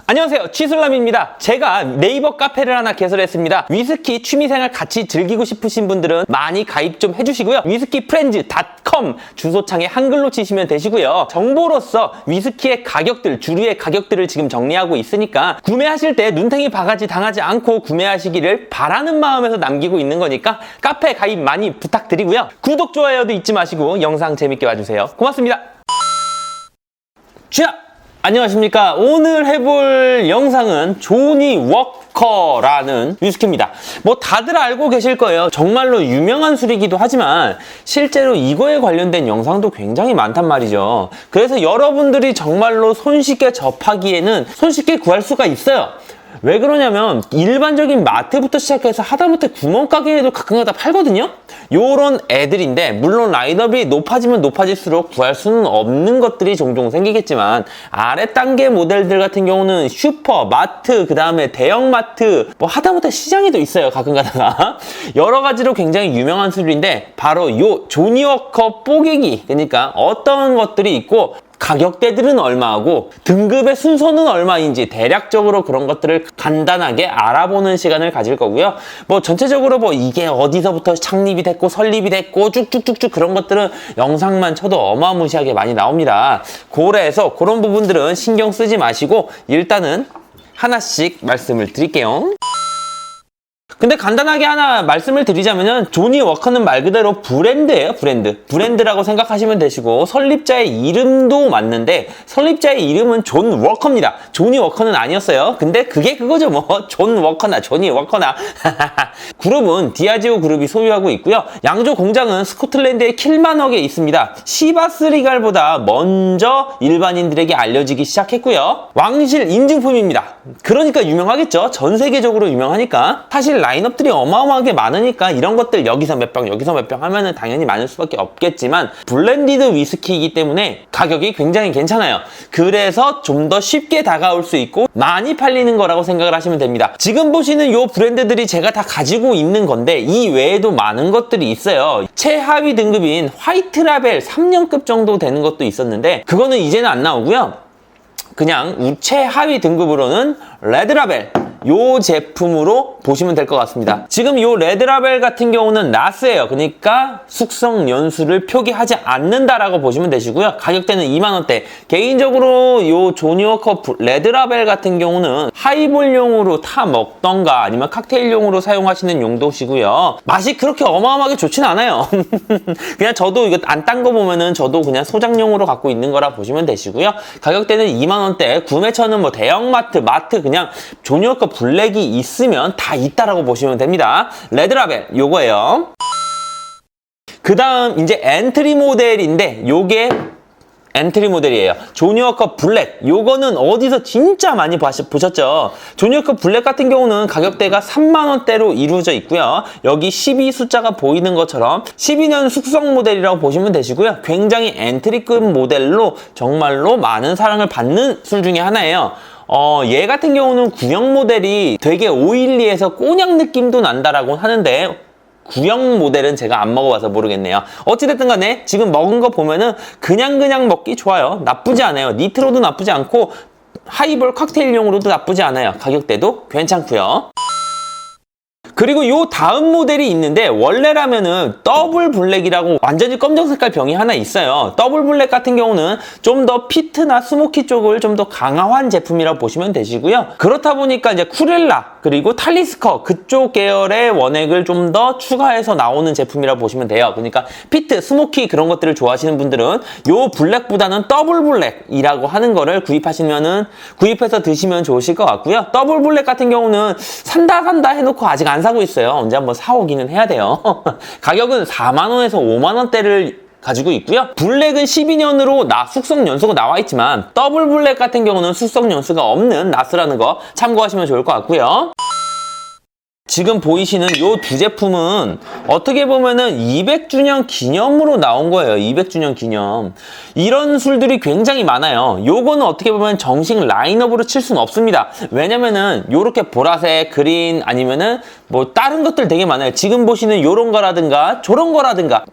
안녕하세요, 취술남입니다. 제가 네이버 카페를 하나 개설했습니다. 위스키 취미생활 같이 즐기고 싶으신 분들은 많이 가입 좀 해주시고요. 위스키프렌즈.com 주소창에 한글로 치시면 되시고요. 정보로서 위스키의 가격들, 주류의 가격들을 지금 정리하고 있으니까 구매하실 때 눈탱이 바가지 당하지 않고 구매하시기를 바라는 마음에서 남기고 있는 거니까 카페 가입 많이 부탁드리고요. 구독, 좋아요도 잊지 마시고 영상 재밌게 봐주세요. 고맙습니다. 자, 안녕하십니까. 오늘 해볼 영상은 조니 워커라는 위스키입니다. 뭐 다들 알고 계실 거예요. 정말로 유명한 술이기도 하지만 실제로 이거에 관련된 영상도 굉장히 많단 말이죠. 그래서 여러분들이 정말로 손쉽게 접하기에는 손쉽게 구할 수가 있어요. 왜 그러냐면 일반적인 마트부터 시작해서 하다못해 구멍가게에도 가끔가다 팔거든요. 요런 애들인데 물론 라인업이 높아지면 높아질수록 구할 수는 없는 것들이 종종 생기겠지만 아래 단계 모델들 같은 경우는 슈퍼, 마트, 그 다음에 대형마트 뭐 하다못해 시장에도 있어요. 가끔가다가 여러 가지로 굉장히 유명한 술인데 바로 요 조니워커 뽀개기, 그러니까 어떤 것들이 있고 가격대들은 얼마하고 등급의 순서는 얼마인지 대략적으로 그런 것들을 간단하게 알아보는 시간을 가질 거고요. 뭐 전체적으로 뭐 이게 어디서부터 창립이 됐고 설립이 됐고 쭉쭉쭉쭉 그런 것들은 영상만 쳐도 어마무시하게 많이 나옵니다. 그래서 그런 부분들은 신경 쓰지 마시고 일단은 하나씩 말씀을 드릴게요. 근데 간단하게 하나 말씀을 드리자면은 조니 워커는 말 그대로 브랜드예요. 브랜드라고 생각하시면 되시고 설립자의 이름도 맞는데 설립자의 이름은 존 워커입니다. 조니 워커는 아니었어요. 근데 그게 그거죠. 뭐 존 워커나 조니 워커나 그룹은 디아지오 그룹이 소유하고 있고요. 양조 공장은 스코틀랜드의 킬마넉에 있습니다. 시바스 리갈보다 먼저 일반인들에게 알려지기 시작했고요. 왕실 인증품입니다. 그러니까 유명하겠죠. 전 세계적으로 유명하니까. 사실 라인업들이 어마어마하게 많으니까 이런 것들 여기서 몇 병 여기서 몇 병 하면은 당연히 많을 수밖에 없겠지만 블렌디드 위스키이기 때문에 가격이 굉장히 괜찮아요. 그래서 좀 더 쉽게 다가올 수 있고 많이 팔리는 거라고 생각을 하시면 됩니다. 지금 보시는 요 브랜드들이 제가 다 가지고 있는 건데 이 외에도 많은 것들이 있어요. 최하위 등급인 화이트 라벨 3년급 정도 되는 것도 있었는데 그거는 이제는 안 나오고요. 그냥 최하위 등급으로는 레드라벨 요 제품으로 보시면 될 것 같습니다. 지금 요 레드라벨 같은 경우는 라스예요. 그러니까 숙성 연수를 표기하지 않는다라고 보시면 되시고요. 가격대는 2만원대. 개인적으로 요 조니워커 레드라벨 같은 경우는 하이볼용으로 타 먹던가 아니면 칵테일용으로 사용하시는 용도시고요. 맛이 그렇게 어마어마하게 좋진 않아요. 그냥 저도 이거 안 딴 거 보면은 저도 그냥 소장용으로 갖고 있는 거라 보시면 되시고요. 가격대는 2만원대. 구매처는 뭐 대형마트, 마트 그냥 조니워커 블랙이 있으면 다 있다라고 보시면 됩니다. 레드라벨 요거예요. 그 다음 이제 엔트리 모델인데 요게 엔트리 모델이에요. 조니워커 블랙. 요거는 어디서 진짜 많이 보셨죠? 조니워커 블랙 같은 경우는 가격대가 3만원대로 이루어져 있고요. 여기 12 숫자가 보이는 것처럼 12년 숙성 모델이라고 보시면 되시고요. 굉장히 엔트리급 모델로 정말로 많은 사랑을 받는 술 중에 하나예요. 얘 같은 경우는 구형 모델이 되게 오일리해서 꼬냑 느낌도 난다라고 하는데 구형 모델은 제가 안 먹어봐서 모르겠네요. 어찌됐든 간에 지금 먹은 거 보면은 그냥 먹기 좋아요. 나쁘지 않아요. 니트로도 나쁘지 않고 하이볼 칵테일용으로도 나쁘지 않아요. 가격대도 괜찮고요. 그리고 요 다음 모델이 있는데 원래라면은 더블 블랙이라고 완전히 검정 색깔 병이 하나 있어요. 더블 블랙 같은 경우는 좀 더 피트나 스모키 쪽을 좀 더 강화한 제품이라고 보시면 되시고요. 그렇다 보니까 이제 쿠렐라 그리고 탈리스커 그쪽 계열의 원액을 좀 더 추가해서 나오는 제품이라고 보시면 돼요. 그러니까 피트, 스모키 그런 것들을 좋아하시는 분들은 요 블랙보다는 더블 블랙이라고 하는 거를 구입해서 드시면 좋으실 것 같고요. 더블 블랙 같은 경우는 산다 해놓고 아직 안 사고 있어요. 언제 한번 사오기는 해야 돼요. 가격은 4만원에서 5만원대를 가지고 있고요. 블랙은 12년으로 숙성 연수가 나와 있지만 더블 블랙 같은 경우는 숙성 연수가 없는 나스라는 거 참고하시면 좋을 것 같고요. 지금 보이시는 이 두 제품은 어떻게 보면은 200주년 기념으로 나온 거예요. 200주년 기념. 이런 술들이 굉장히 많아요. 요거는 어떻게 보면 정식 라인업으로 칠 수는 없습니다. 왜냐면은 요렇게 보라색, 그린 아니면은 뭐 다른 것들 되게 많아요. 지금 보시는 요런 거라든가 저런 거라든가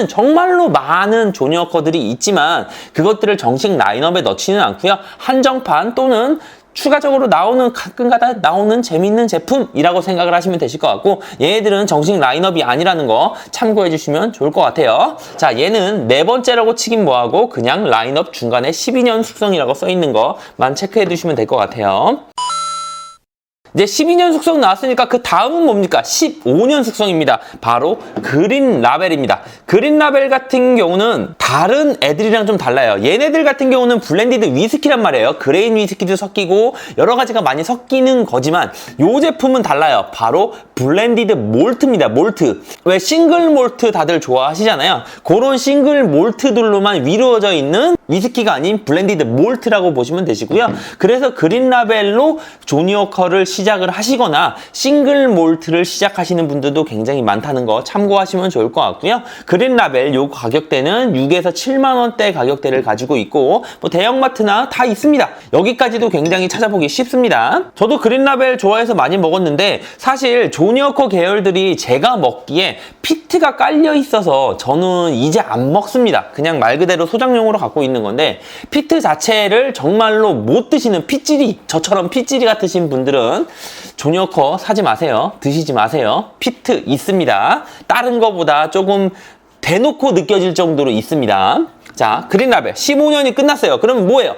정말로 많은 조니워커들이 있지만 그것들을 정식 라인업에 넣지는 않고요. 한정판 또는 추가적으로 가끔가다 나오는 재밌는 제품이라고 생각을 하시면 되실 것 같고, 얘네들은 정식 라인업이 아니라는 거 참고해 주시면 좋을 것 같아요. 자, 얘는 네 번째라고 치긴 뭐하고 그냥 라인업 중간에 12년 숙성이라고 써 있는 것만 체크해 두시면 될 것 같아요. 이제 12년 숙성 나왔으니까 그 다음은 뭡니까? 15년 숙성입니다. 바로 그린 라벨입니다. 그린 라벨 같은 경우는 다른 애들이랑 좀 달라요. 얘네들 같은 경우는 블렌디드 위스키란 말이에요. 그레인 위스키도 섞이고 여러 가지가 많이 섞이는 거지만 이 제품은 달라요. 바로 블렌디드 몰트입니다. 몰트. 왜 싱글 몰트 다들 좋아하시잖아요. 그런 싱글 몰트들로만 이루어져 있는 위스키가 아닌 블렌디드 몰트라고 보시면 되시고요. 그래서 그린 라벨로 조니 워커를 시작을 하시거나 싱글 몰트를 시작하시는 분들도 굉장히 많다는 거 참고하시면 좋을 것 같고요. 그린 라벨 요 가격대는 6에서 7만 원대 가격대를 가지고 있고 뭐 대형마트나 다 있습니다. 여기까지도 굉장히 찾아보기 쉽습니다. 저도 그린 라벨 좋아해서 많이 먹었는데 사실 조니 워커 계열들이 제가 먹기에 피트가 깔려 있어서 저는 이제 안 먹습니다. 그냥 말 그대로 소장용으로 갖고 있는 건데 피트 자체를 정말로 못 드시는 핏질이 저처럼 핏질이 같으신 분들은 조니 워커 사지 마세요. 드시지 마세요. 피트 있습니다. 다른 거보다 조금 대놓고 느껴질 정도로 있습니다. 자, 그린 라벨 15년이 끝났어요. 그러면 뭐예요?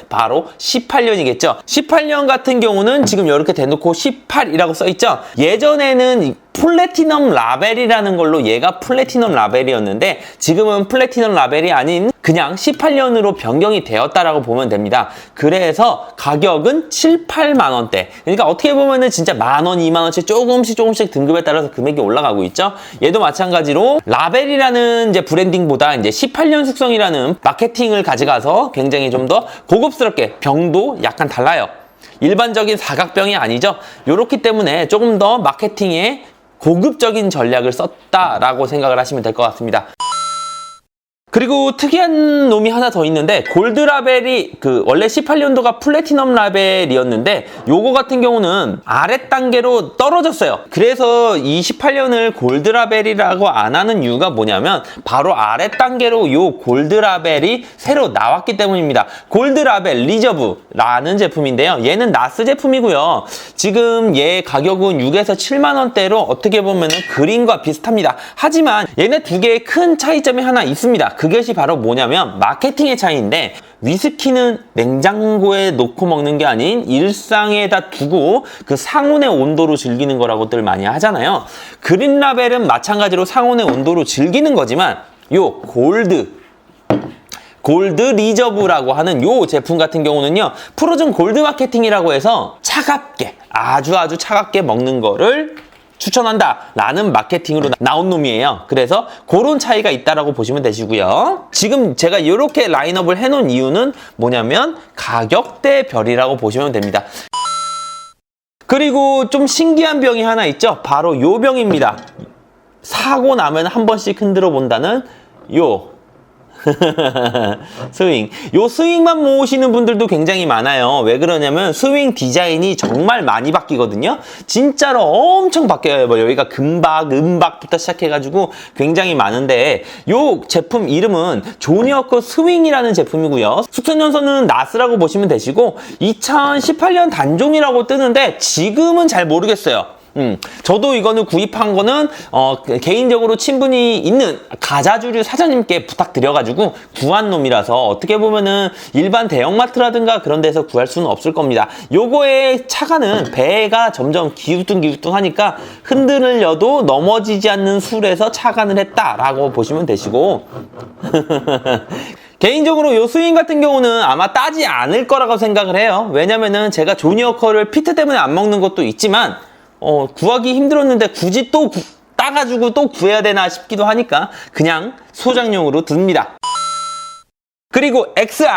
바로 18년이겠죠. 18년 같은 경우는 지금 이렇게 대놓고 18이라고 써있죠. 예전에는 플래티넘 라벨이라는 걸로 얘가 플래티넘 라벨이었는데 지금은 플래티넘 라벨이 아닌 그냥 18년으로 변경이 되었다라고 보면 됩니다. 그래서 가격은 7, 8만 원대. 그러니까 어떻게 보면은 진짜 만 원, 2만 원씩 조금씩 등급에 따라서 금액이 올라가고 있죠. 얘도 마찬가지로 라벨이라는 이제 브랜딩보다 이제 18년 숙성이라는 마케팅을 가져가서 굉장히 좀 더 고급스럽게 병도 약간 달라요. 일반적인 사각병이 아니죠. 요렇기 때문에 조금 더 마케팅에 고급적인 전략을 썼다라고 생각을 하시면 될 것 같습니다. 그리고 특이한 놈이 하나 더 있는데 골드 라벨이 원래 18년도가 플래티넘 라벨이었는데 요거 같은 경우는 아래 단계로 떨어졌어요. 그래서 이 18년을 골드 라벨이라고 안 하는 이유가 뭐냐면 바로 아래 단계로 요 골드 라벨이 새로 나왔기 때문입니다. 골드 라벨 리저브라는 제품인데요. 얘는 나스 제품이고요. 지금 얘 가격은 6에서 7만 원대로 어떻게 보면은 그린과 비슷합니다. 하지만 얘네 두 개의 큰 차이점이 하나 있습니다. 그것이 바로 뭐냐면 마케팅의 차이인데 위스키는 냉장고에 놓고 먹는 게 아닌 일상에다 두고 그 상온의 온도로 즐기는 거라고들 많이 하잖아요. 그린 라벨은 마찬가지로 상온의 온도로 즐기는 거지만 요 골드 리저브라고 하는 요 제품 같은 경우는요 프로즌 골드 마케팅이라고 해서 차갑게 아주 차갑게 먹는 거를 추천한다 라는 마케팅으로 나온 놈이에요. 그래서 그런 차이가 있다라고 보시면 되시고요. 지금 제가 이렇게 라인업을 해놓은 이유는 뭐냐면 가격대 별이라고 보시면 됩니다. 그리고 좀 신기한 병이 하나 있죠. 바로 요 병입니다. 사고 나면 한 번씩 흔들어 본다는 요 스윙. 요 스윙만 모으시는 분들도 굉장히 많아요. 왜 그러냐면 스윙 디자인이 정말 많이 바뀌거든요. 진짜로 엄청 바뀌어요. 뭐 여기가 금박, 은박부터 시작해가지고 굉장히 많은데 요 제품 이름은 조니 워커 스윙이라는 제품이고요. 숙성연서는 나스라고 보시면 되시고 2018년 단종이라고 뜨는데 지금은 잘 모르겠어요. 저도 이거는 구입한 거는 개인적으로 친분이 있는 가자주류 사장님께 부탁드려가지고 구한 놈이라서 어떻게 보면은 일반 대형마트라든가 그런 데서 구할 수는 없을 겁니다. 요거의 차가는 배가 점점 기우뚱하니까 흔들려도 넘어지지 않는 술에서 차간을 했다라고 보시면 되시고 개인적으로 요 스윙 같은 경우는 아마 따지 않을 거라고 생각을 해요. 왜냐면은 제가 조니 워커를 피트 때문에 안 먹는 것도 있지만 구하기 힘들었는데 굳이 또 따가지고 또 구해야 되나 싶기도 하니까 그냥 소장용으로 듭니다. 그리고 XR.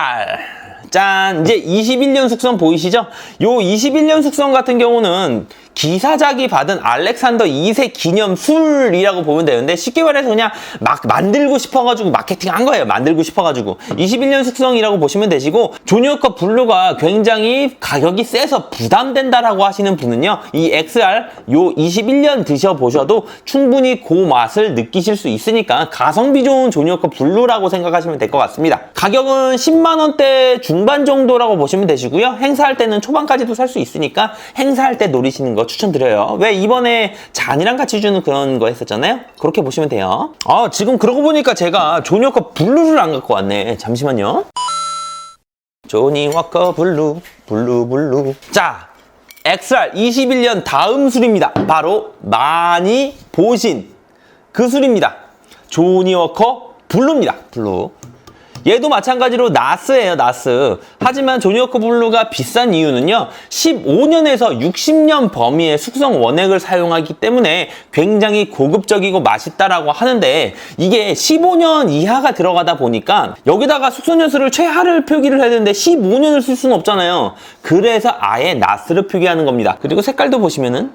짠! 이제 21년 숙성 보이시죠? 요 21년 숙성 같은 경우는 기사작이 받은 알렉산더 2세 기념 술이라고 보면 되는데, 쉽게 말해서 그냥 막 만들고 싶어가지고 마케팅한 거예요. 만들고 싶어가지고. 21년 숙성이라고 보시면 되시고, 조니 워커 블루가 굉장히 가격이 세서 부담된다라고 하시는 분은요, 이 XR 요 21년 드셔보셔도 충분히 그 맛을 느끼실 수 있으니까 가성비 좋은 조니 워커 블루라고 생각하시면 될 것 같습니다. 가격은 10만원대 중반 정도라고 보시면 되시고요. 행사할 때는 초반까지도 살 수 있으니까 행사할 때 노리시는 거 추천드려요. 왜 이번에 잔이랑 같이 주는 그런 거 했었잖아요. 그렇게 보시면 돼요. 지금 그러고 보니까 제가 조니 워커 블루를 안 갖고 왔네. 잠시만요. 조니 워커 블루 블루. 자, XR 21년 다음 술입니다. 바로 많이 보신 그 술입니다. 조니 워커 블루입니다. 블루. 얘도 마찬가지로 나스예요, 나스. 하지만 조니 워커 블루가 비싼 이유는요, 15년에서 60년 범위의 숙성 원액을 사용하기 때문에 굉장히 고급적이고 맛있다라고 하는데, 이게 15년 이하가 들어가다 보니까 여기다가 숙성 연수를 최하를 표기를 해야 되는데 15년을 쓸 수는 없잖아요. 그래서 아예 나스를 표기하는 겁니다. 그리고 색깔도 보시면은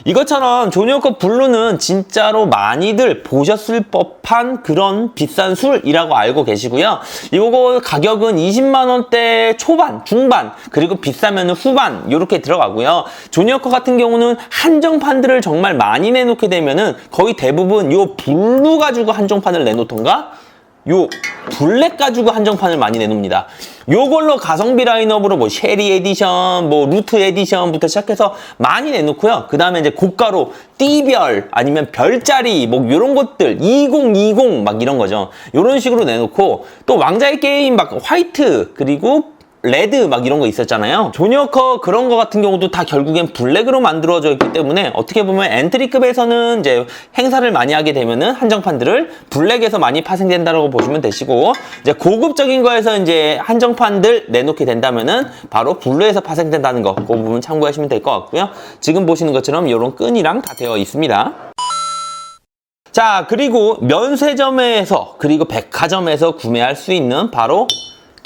이것처럼 조니 워커 블루는 진짜로 많이들 보셨을 법한 그런 비싼 술이라고 알고 계시고요. 이거 가격은 20만원대 초반, 중반, 그리고 비싸면 후반 이렇게 들어가고요. 조니 워커 같은 경우는 한정판들을 정말 많이 내놓게 되면은 거의 대부분 요 블루 가지고 한정판을 내놓던가 요 블랙 가지고 한정판을 많이 내놓습니다. 요걸로 가성비 라인업으로 뭐 쉐리 에디션, 뭐 루트 에디션부터 시작해서 많이 내놓고요. 그 다음에 이제 고가로 띠별 아니면 별자리 뭐 요런 것들 2020 막 이런 거죠. 요런 식으로 내놓고, 또 왕자의 게임 막 화이트 그리고 레드 막 이런 거 있었잖아요. 조니 워커 그런 거 같은 경우도 다 결국엔 블랙으로 만들어져 있기 때문에 어떻게 보면 엔트리급에서는 이제 행사를 많이 하게 되면은 한정판들을 블랙에서 많이 파생된다고 보시면 되시고, 이제 고급적인 거에서 이제 한정판들 내놓게 된다면은 바로 블루에서 파생된다는 거, 그 부분 참고하시면 될 것 같고요. 지금 보시는 것처럼 이런 끈이랑 다 되어 있습니다. 자, 그리고 면세점에서 그리고 백화점에서 구매할 수 있는 바로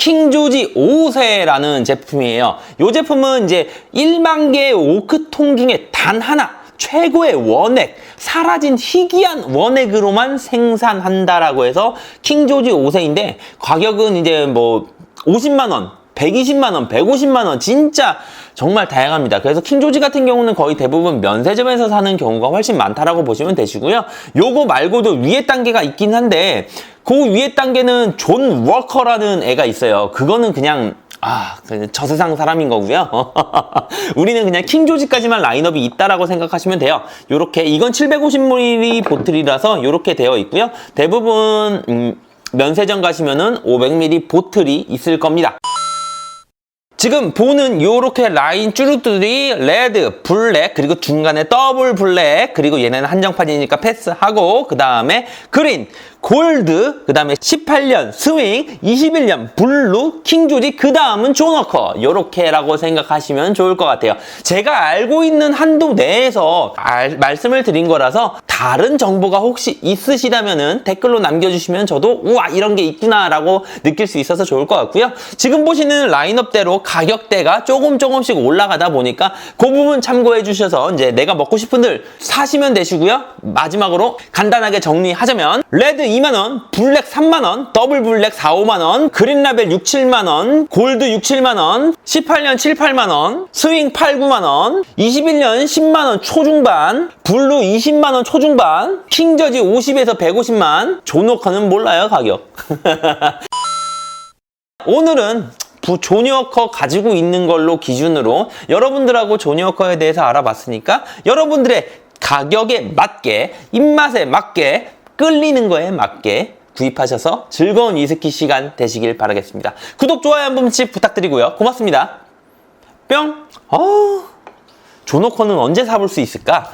킹조지 5세라는 제품이에요. 이 제품은 이제 1만 개의 오크통 중에 단 하나, 최고의 원액, 사라진 희귀한 원액으로만 생산한다라고 해서 킹조지 5세인데, 가격은 이제 뭐 50만원, 120만원, 150만원, 진짜 정말 다양합니다. 그래서 킹조지 같은 경우는 거의 대부분 면세점에서 사는 경우가 훨씬 많다라고 보시면 되시고요. 요거 말고도 위에 단계가 있긴 한데, 그 위에 단계는 존 워커라는 애가 있어요. 그거는 그냥 저 세상 사람인 거고요. 우리는 그냥 킹조지까지만 라인업이 있다라고 생각하시면 돼요. 요렇게, 이건 750ml 보틀이라서 요렇게 되어 있고요. 대부분 면세점 가시면은 500ml 보틀이 있을 겁니다. 지금 보는 요렇게 라인 쭈루뚜리 레드, 블랙, 그리고 중간에 더블 블랙, 그리고 얘네는 한정판이니까 패스하고, 그 다음에 그린, 골드, 그 다음에 18년 스윙, 21년 블루, 킹조지, 그 다음은 존 워커, 요렇게라고 생각하시면 좋을 것 같아요. 제가 알고 있는 한도 내에서 말씀을 드린 거라서 다른 정보가 혹시 있으시다면은 댓글로 남겨주시면 저도 우와 이런 게 있구나 라고 느낄 수 있어서 좋을 것 같고요. 지금 보시는 라인업대로 가격대가 조금씩 올라가다 보니까 그 부분 참고해 주셔서 이제 내가 먹고 싶은들 사시면 되시고요. 마지막으로 간단하게 정리하자면, 레드 2만원, 블랙 3만원, 더블 블랙 4, 5만원, 그린 라벨 6, 7만원, 골드 6, 7만원, 18년 7, 8만원, 스윙 8, 9만원, 21년 10만원 초중반, 블루 20만원 초중반, 킹저지 50에서 150만, 존 워커는 몰라요, 가격. 오늘은 조니 워커 가지고 있는 걸로 기준으로 여러분들하고 조니 워커에 대해서 알아봤으니까 여러분들의 가격에 맞게, 입맛에 맞게, 끌리는 거에 맞게 구입하셔서 즐거운 위스키 시간 되시길 바라겠습니다. 구독, 좋아요 한 번씩 부탁드리고요. 고맙습니다. 뿅! 존 워커는 언제 사볼 수 있을까?